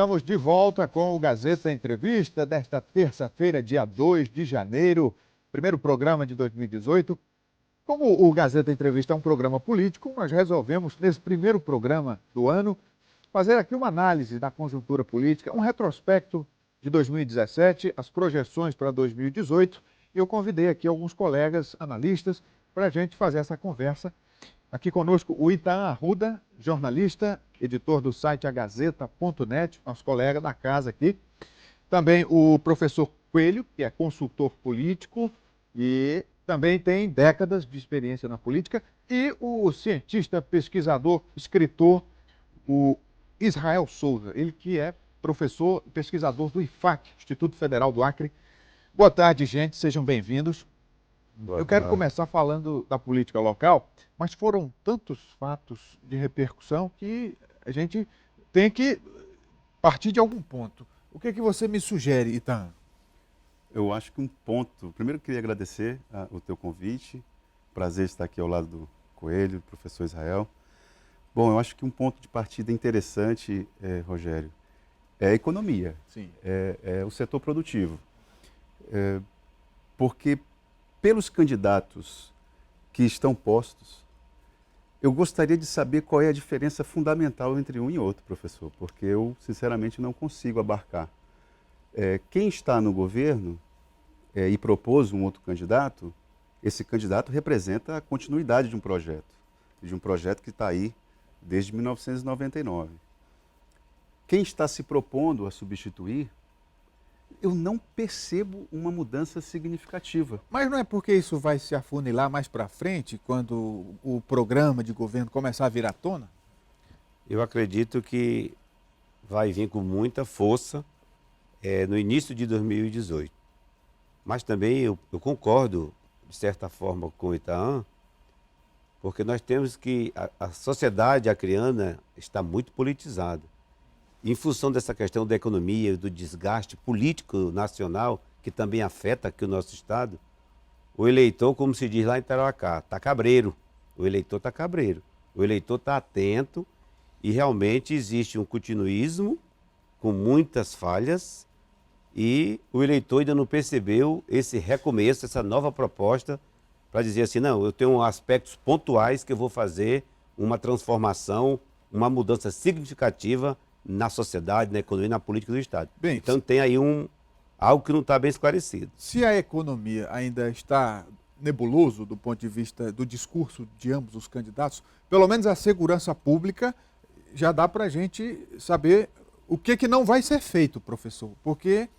Estamos de volta com o Gazeta Entrevista desta terça-feira, dia 2 de janeiro, primeiro programa de 2018. Como o Gazeta Entrevista é um programa político, nós resolvemos, nesse primeiro programa do ano, fazer aqui uma análise da conjuntura política, um retrospecto de 2017, as projeções para 2018. E eu convidei aqui alguns colegas analistas para a gente fazer essa conversa. Aqui conosco o Itaã Arruda, jornalista, editor do site agazeta.net, nosso colega da casa aqui. Também o professor Coelho, que é consultor político e também tem décadas de experiência na política. E o cientista, pesquisador, escritor, o Israel Souza, ele que é professor e pesquisador do IFAC, Instituto Federal do Acre. Boa tarde, gente, sejam bem-vindos. Eu quero começar falando da política local, mas foram tantos fatos de repercussão que a gente tem que partir de algum ponto. O que é que você me sugere, Itaã? Eu acho que um ponto... Primeiro, eu queria agradecer o teu convite. Prazer estar aqui ao lado do Coelho, do professor Israel. Bom, eu acho que um ponto de partida interessante, Rogério, é a economia. Sim. É o setor produtivo. Porque pelos candidatos que estão postos, eu gostaria de saber qual é a diferença fundamental entre um e outro, professor, porque eu, sinceramente, não consigo abarcar. Quem está no governo e propôs um outro candidato, esse candidato representa a continuidade de um projeto que está aí desde 1999. Quem está se propondo a substituir, eu não percebo uma mudança significativa. Mas não é porque isso vai se afunilar mais para frente, quando o programa de governo começar a vir à tona? Eu acredito que vai vir com muita força no início de 2018. Mas também eu concordo, de certa forma, com o Itaã, porque nós temos que... A sociedade acreana está muito politizada. Em função dessa questão da economia, do desgaste político nacional, que também afeta aqui o nosso estado, o eleitor, como se diz lá em Tarauacá, está cabreiro. O eleitor está cabreiro. O eleitor está atento e realmente existe um continuismo com muitas falhas e o eleitor ainda não percebeu esse recomeço, essa nova proposta para dizer assim, não, eu tenho aspectos pontuais que eu vou fazer uma transformação, uma mudança significativa na sociedade, na economia e na política do Estado. Bem, então tem aí algo que não está bem esclarecido. Se a economia ainda está nebuloso do ponto de vista do discurso de ambos os candidatos, pelo menos a segurança pública já dá para a gente saber o que não vai ser feito, professor, porque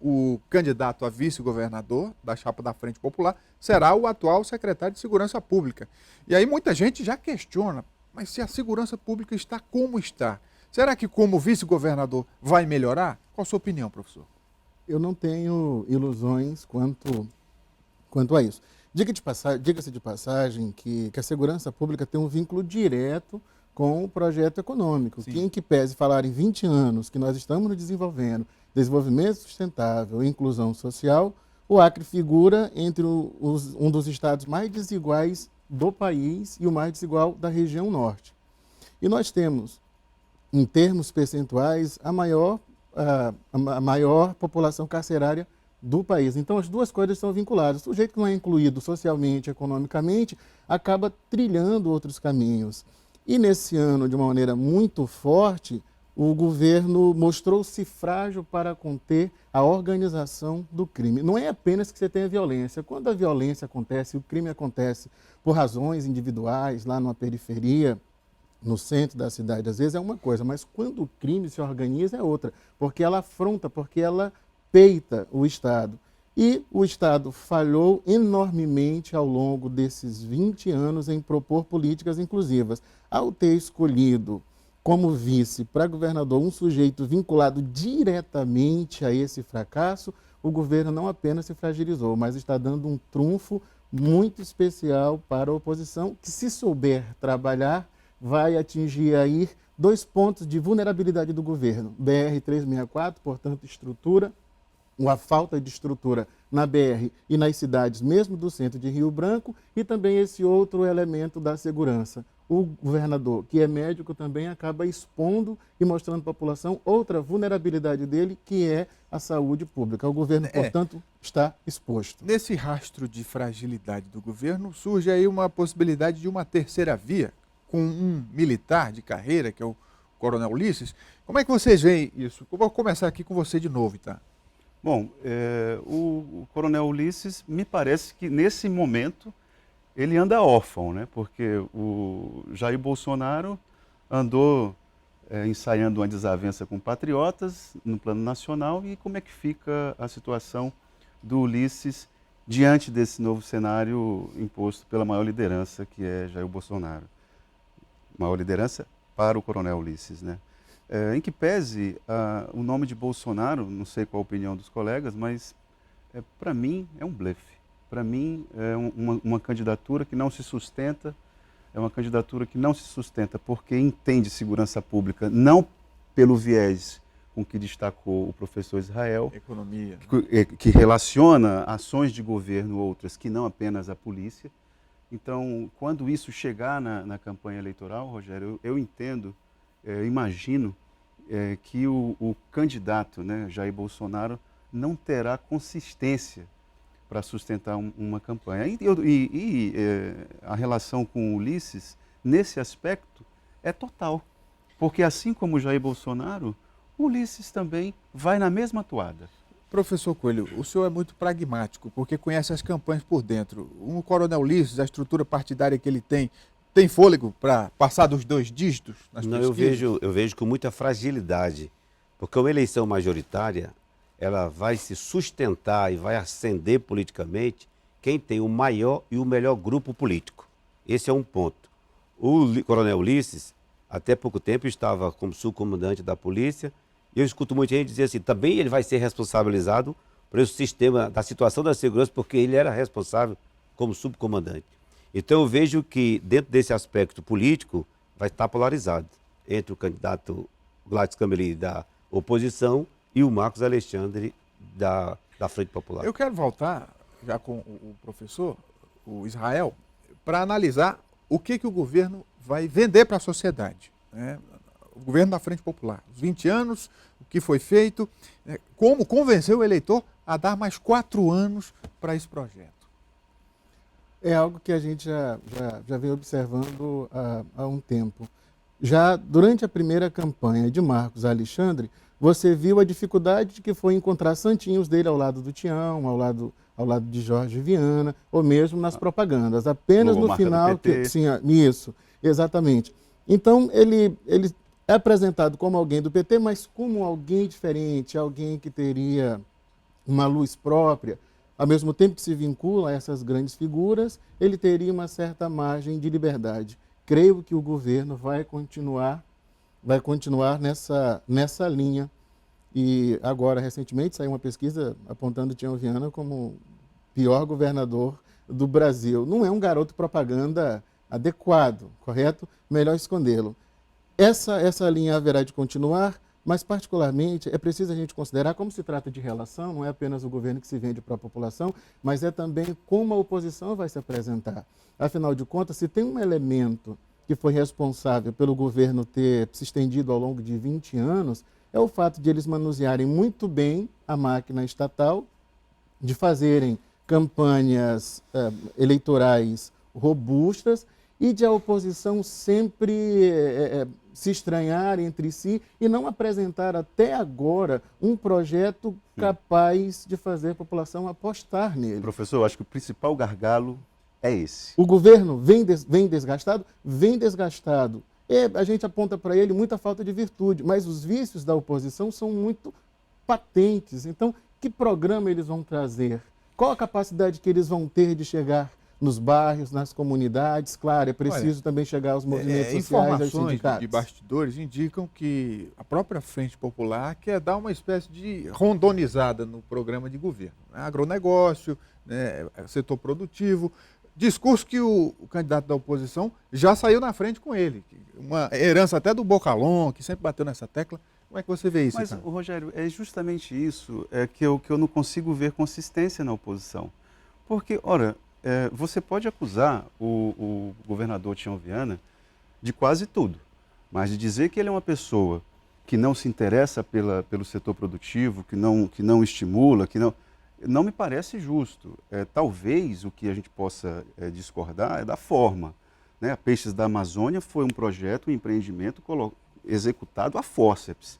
o candidato a vice-governador da chapa da Frente Popular será o atual secretário de Segurança Pública. E aí muita gente já questiona, mas se a segurança pública está como está, será que como vice-governador vai melhorar? Qual a sua opinião, professor? Eu não tenho ilusões quanto a isso. Diga-se de passagem que a segurança pública tem um vínculo direto com o projeto econômico. Sim. Que em que pese falar em 20 anos que nós estamos desenvolvendo desenvolvimento sustentável e inclusão social, o Acre figura entre um dos estados mais desiguais do país e o mais desigual da região norte. E nós temos, em termos percentuais, a maior população carcerária do país. Então, as duas coisas são vinculadas. O sujeito que não é incluído socialmente, economicamente, acaba trilhando outros caminhos. E nesse ano, de uma maneira muito forte, o governo mostrou-se frágil para conter a organização do crime. Não é apenas que você tenha violência. Quando a violência acontece, o crime acontece por razões individuais, lá numa periferia, no centro da cidade, às vezes é uma coisa, mas quando o crime se organiza é outra, porque ela afronta, porque ela peita o Estado. E o Estado falhou enormemente ao longo desses 20 anos em propor políticas inclusivas. Ao ter escolhido como vice para governador um sujeito vinculado diretamente a esse fracasso, o governo não apenas se fragilizou, mas está dando um trunfo muito especial para a oposição, que se souber trabalhar, vai atingir aí 2 pontos de vulnerabilidade do governo. BR-364, portanto, estrutura, uma falta de estrutura na BR e nas cidades, mesmo do centro de Rio Branco, e também esse outro elemento da segurança, o governador, que é médico, também acaba expondo e mostrando à população outra vulnerabilidade dele, que é a saúde pública. O governo, portanto, está exposto. Nesse rastro de fragilidade do governo, surge aí uma possibilidade de uma terceira via, com um militar de carreira, que é o Coronel Ulisses. Como é que vocês veem isso? Eu vou começar aqui com você de novo, tá? Bom, o Coronel Ulisses, me parece que nesse momento ele anda órfão, né? Porque o Jair Bolsonaro andou ensaiando uma desavença com patriotas no plano nacional, e como é que fica a situação do Ulisses diante desse novo cenário imposto pela maior liderança, que é Jair Bolsonaro? Maior liderança para o Coronel Ulisses, né? Em que pese o nome de Bolsonaro, não sei qual a opinião dos colegas, mas para mim é um blefe. Para mim é uma candidatura que não se sustenta, porque entende segurança pública não pelo viés com que destacou o professor Israel, Economia, que relaciona ações de governo outras que não apenas a polícia. Então, quando isso chegar na campanha eleitoral, Rogério, eu entendo, imagino que o candidato, né, Jair Bolsonaro, não terá consistência para sustentar uma campanha. E a relação com o Ulisses, nesse aspecto, é total. Porque assim como o Jair Bolsonaro, o Ulisses também vai na mesma toada. Professor Coelho, o senhor é muito pragmático, porque conhece as campanhas por dentro. O Coronel Ulisses, a estrutura partidária que ele tem fôlego para passar dos 2 dígitos nas Não, pesquisas? eu vejo com muita fragilidade, porque uma eleição majoritária, ela vai se sustentar e vai ascender politicamente quem tem o maior e o melhor grupo político. Esse é um ponto. O Coronel Ulisses, até pouco tempo, estava como subcomandante da polícia, e eu escuto muita gente dizer assim, também ele vai ser responsabilizado por esse sistema da situação da segurança, porque ele era responsável como subcomandante. Então eu vejo que dentro desse aspecto político vai estar polarizado entre o candidato Gladys Cameli da oposição e o Marcos Alexandre da Frente Popular. Eu quero voltar, já com o professor, o Israel, para analisar o que o governo vai vender para a sociedade, né? O governo da Frente Popular, os 20 anos, o que foi feito, como convencer o eleitor a dar mais 4 anos para esse projeto. É algo que a gente já vem observando há um tempo. Já durante a primeira campanha de Marcos Alexandre, você viu a dificuldade que foi encontrar santinhos dele ao lado do Tião, ao lado de Jorge Viana, ou mesmo nas propagandas. Apenas no final que sim, isso, exatamente. Então ele é apresentado como alguém do PT, mas como alguém diferente, alguém que teria uma luz própria. Ao mesmo tempo que se vincula a essas grandes figuras, ele teria uma certa margem de liberdade. Creio que o governo vai continuar nessa linha. E agora, recentemente, saiu uma pesquisa apontando Tião Viana como o pior governador do Brasil. Não é um garoto propaganda adequado, correto? Melhor escondê-lo. Essa linha haverá de continuar, mas particularmente é preciso a gente considerar como se trata de relação, não é apenas o governo que se vende para a população, mas é também como a oposição vai se apresentar. Afinal de contas, se tem um elemento que foi responsável pelo governo ter se estendido ao longo de 20 anos, é o fato de eles manusearem muito bem a máquina estatal, de fazerem campanhas eleitorais robustas e de a oposição sempre se estranhar entre si e não apresentar até agora um projeto capaz de fazer a população apostar nele. Professor, eu acho que o principal gargalo é esse. O governo vem desgastado. E a gente aponta para ele muita falta de virtude, mas os vícios da oposição são muito patentes. Então, que programa eles vão trazer? Qual a capacidade que eles vão ter de chegar nos bairros, nas comunidades? Claro, é preciso também chegar aos movimentos sociais, aos sindicatos. Informações de bastidores indicam que a própria Frente Popular quer dar uma espécie de rondonizada no programa de governo. Agronegócio, setor produtivo, discurso que o candidato da oposição já saiu na frente com ele. Uma herança até do Bocalon, que sempre bateu nessa tecla. Como é que você vê isso? Mas, Rogério, é justamente isso que eu não consigo ver consistência na oposição. Porque, ora, você pode acusar o governador Tião Viana de quase tudo. Mas de dizer que ele é uma pessoa que não se interessa pelo setor produtivo, que não estimula, não me parece justo. Talvez o que a gente possa discordar é da forma. Né? A Peixes da Amazônia foi um projeto, um empreendimento executado a fórceps.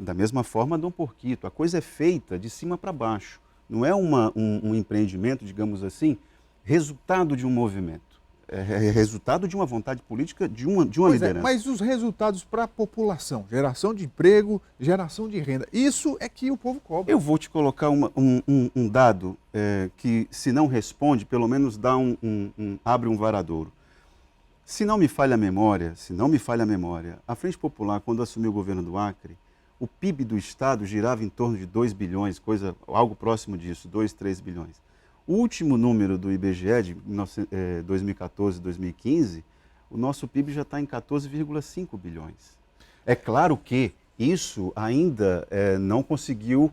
Da mesma forma, Dom Porquito. A coisa é feita de cima para baixo. Não é um empreendimento, digamos assim, resultado de um movimento. É resultado de uma vontade política de uma liderança. Mas os resultados para a população, geração de emprego, geração de renda, isso é que o povo cobra. Eu vou te colocar um dado que, se não responde, pelo menos abre um varadouro. Se não me falha a memória, a Frente Popular, quando assumiu o governo do Acre, o PIB do Estado girava em torno de 2 bilhões, algo próximo disso, 2, 3 bilhões. O último número do IBGE, de 2014 2015, o nosso PIB já está em 14,5 bilhões. É claro que isso ainda não conseguiu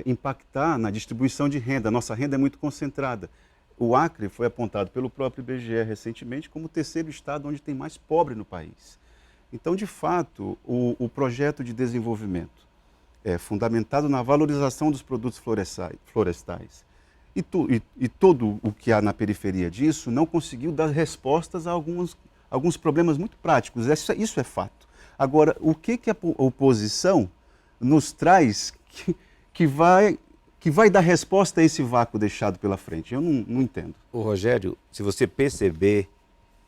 impactar na distribuição de renda. A nossa renda é muito concentrada. O Acre foi apontado pelo próprio IBGE recentemente como o terceiro estado onde tem mais pobre no país. Então, de fato, o projeto de desenvolvimento fundamentado na valorização dos produtos florestais e todo o que há na periferia disso não conseguiu dar respostas a alguns problemas muito práticos. Isso é fato. Agora, o que a oposição nos traz que vai dar resposta a esse vácuo deixado pela frente? Eu não entendo. Ô Rogério, se você perceber,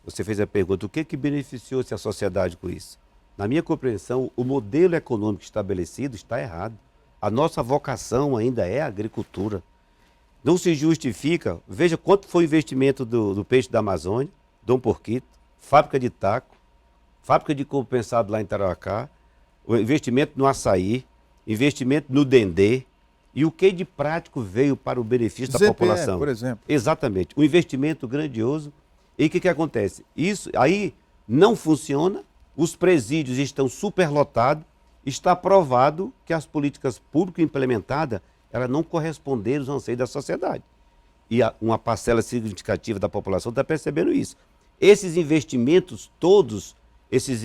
você fez a pergunta, o que beneficiou-se a sociedade com isso? Na minha compreensão, o modelo econômico estabelecido está errado. A nossa vocação ainda é a agricultura. Não se justifica, veja quanto foi o investimento do peixe da Amazônia, Dom Porquito, fábrica de taco, fábrica de compensado lá em Tarauacá, o investimento no açaí, investimento no dendê, e o que de prático veio para o benefício da população? Por exemplo. Exatamente, um investimento grandioso. E o que acontece? Isso aí não funciona, os presídios estão superlotados, está provado que as políticas públicas implementadas elas não corresponderam aos anseios da sociedade. E uma parcela significativa da população está percebendo isso. Esses investimentos todos, esses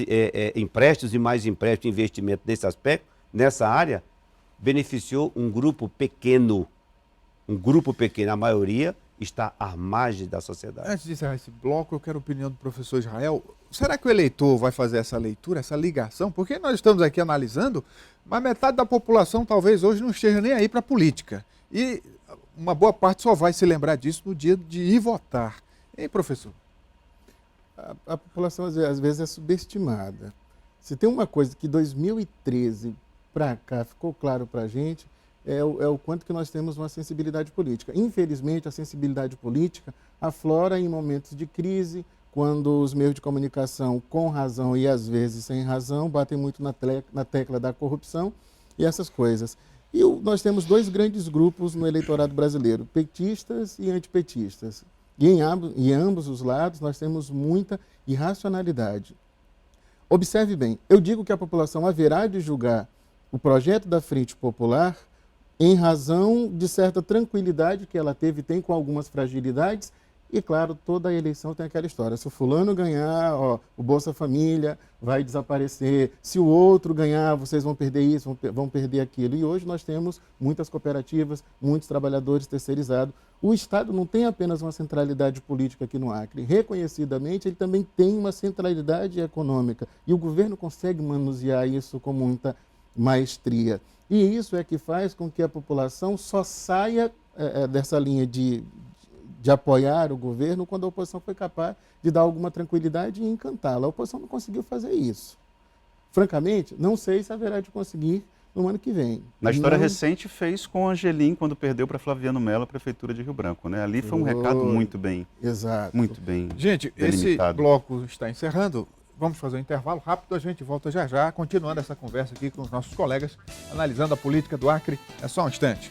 empréstimos e mais empréstimos, investimento nesse aspecto, nessa área, beneficiou um grupo pequeno. A maioria está à margem da sociedade. Antes de encerrar esse bloco, eu quero a opinião do professor Israel. Será que o eleitor vai fazer essa leitura, essa ligação? Porque nós estamos aqui analisando, mas metade da população talvez hoje não esteja nem aí para a política. E uma boa parte só vai se lembrar disso no dia de ir votar. Hein, professor? A população às vezes é subestimada. Se tem uma coisa que 2013 para cá ficou claro para a gente, é o quanto que nós temos uma sensibilidade política. Infelizmente, a sensibilidade política aflora em momentos de crise, quando os meios de comunicação, com razão e às vezes sem razão, batem muito na tecla da corrupção e essas coisas. E nós temos dois grandes grupos no eleitorado brasileiro, petistas e antipetistas. E em ambos os lados nós temos muita irracionalidade. Observe bem, eu digo que a população haverá de julgar o projeto da Frente Popular em razão de certa tranquilidade que ela tem com algumas fragilidades. E, claro, toda a eleição tem aquela história. Se o fulano ganhar, o Bolsa Família vai desaparecer. Se o outro ganhar, vocês vão perder isso, vão perder aquilo. E hoje nós temos muitas cooperativas, muitos trabalhadores terceirizados. O Estado não tem apenas uma centralidade política aqui no Acre. Reconhecidamente, ele também tem uma centralidade econômica. E o governo consegue manusear isso com muita maestria. E isso é que faz com que a população só saia dessa linha de apoiar o governo quando a oposição foi capaz de dar alguma tranquilidade e encantá-la. A oposição não conseguiu fazer isso. Francamente, não sei se haverá de conseguir no ano que vem. Na história recente fez com Angelim quando perdeu para Flaviano Mello a Prefeitura de Rio Branco. Né? Ali foi um recado muito bem, muito bem Gente, delimitado. Esse bloco está encerrando. Vamos fazer um intervalo rápido, a gente volta já já, continuando essa conversa aqui com os nossos colegas, analisando a política do Acre. É só um instante.